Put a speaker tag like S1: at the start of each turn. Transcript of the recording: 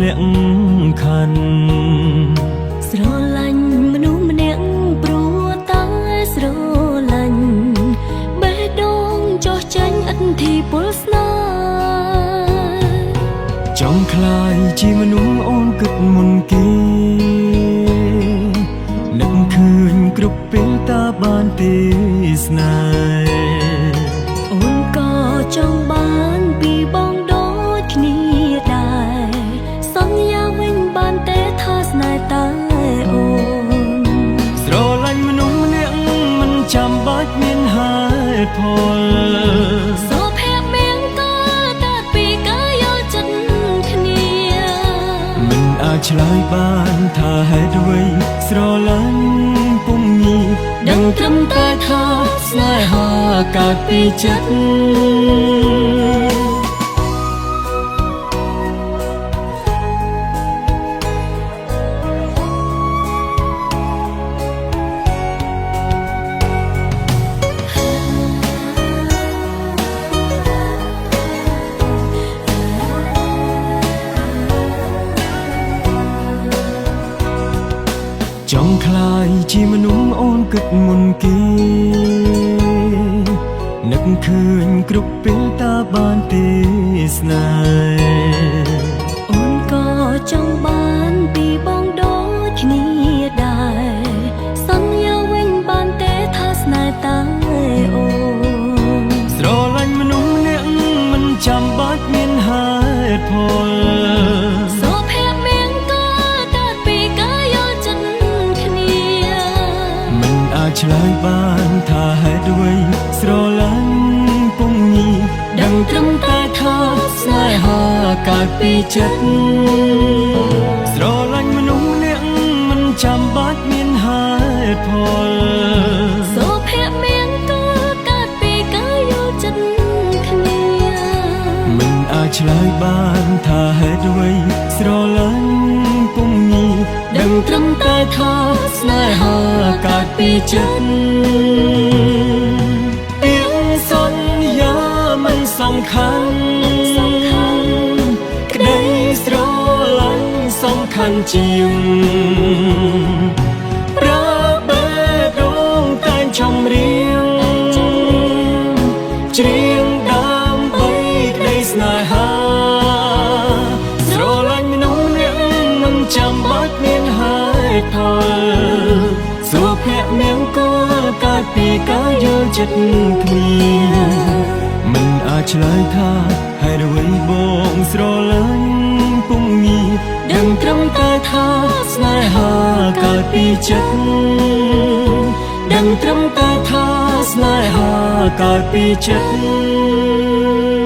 S1: លាក់ខណ្ឌ
S2: ស្រឡាញ់មនុស្សម្នាក់ព្រោះតែស្រឡាញ់បេះដូងចោះចាញ់ឥទ្ធិពលស្នេហ៍
S1: ចង់ខ្លាយជាមនុស្សអូនគិតមុនគេនឹកឃើញគ្រប់ពេលតាបានទេសនា
S2: អូនក៏ចង់បានពីបងដូចគ្នាដែរសន្យាវិញបានទេថាស្នេហ៍តែអូន
S1: ស្រឡាញ់មនុស្សម្នាក់មិនចាំបាច់មានហេតុផល
S2: សុភមង្គលកើតពីការយល់ចិត្តគ្នា
S1: មិនអាចឆ្លើយបានថាហេតុអ្វីស្រឡាញ់ពុំងាយដឹងត្រឹមតែថាស្នេហាកើតពីចិត្តចង់ខ្លាយជាមនុស្សអូនគិតមុនគេនឹកឃើញគ្រប់ពេលតាបានទេសនា
S2: អូនក៏ចង់បានពីបងដូចគ្នាដែរសន្យាវិញបានទេថាស្នេហ៍តែអូន
S1: ស្រឡាញ់មនុស្សម្នាក់មិនចាំបាច់មានហេតុផល
S2: សុភមង្គលកើតពីការយល់ចិត្តគ្នា
S1: មិនអាចឆ្លើយបានថាហេតុអ្វីស្រឡាញ់ពុំងាយដឹងត្រឹមតែថាស្នេហាកើតពីចិត្តស្រឡាញ់មនុស្សម្នាក់មិនចាំបាច់មានហេតុផល
S2: សុភមង្គលកើតពីការយល់ចិត្តគ្នា
S1: មិនអាចឆ្លើយបានថាហេតុអ្វីស្រឡាញ់ពុំងាយដឹងត្រឹមតែថាស្នេហាកើតពីចិត្តពាក្យសន្យាមិនសំខាន់ក្តីស្រឡាញ់សំខាន់ជាងប្រើបេះដូងតែចម្រៀងច្រៀងដើម្បីក្តីស្នេហាស្រឡាញ់មនុស្សម្នាក់មិនចាំបាច់មានហេតុផលសុភមង្គលកើតពីការយល់ចិត្តគ្នាមិនអាចឆ្លើយថាហេតុអ្វីបងស្រឡាញ់ពុំងាយដឹងត្រឹមតែថាស្នេហាកើតពីចិត្តដឹងត្រឹមតែថាស្នេហាកើតពីចិត្ត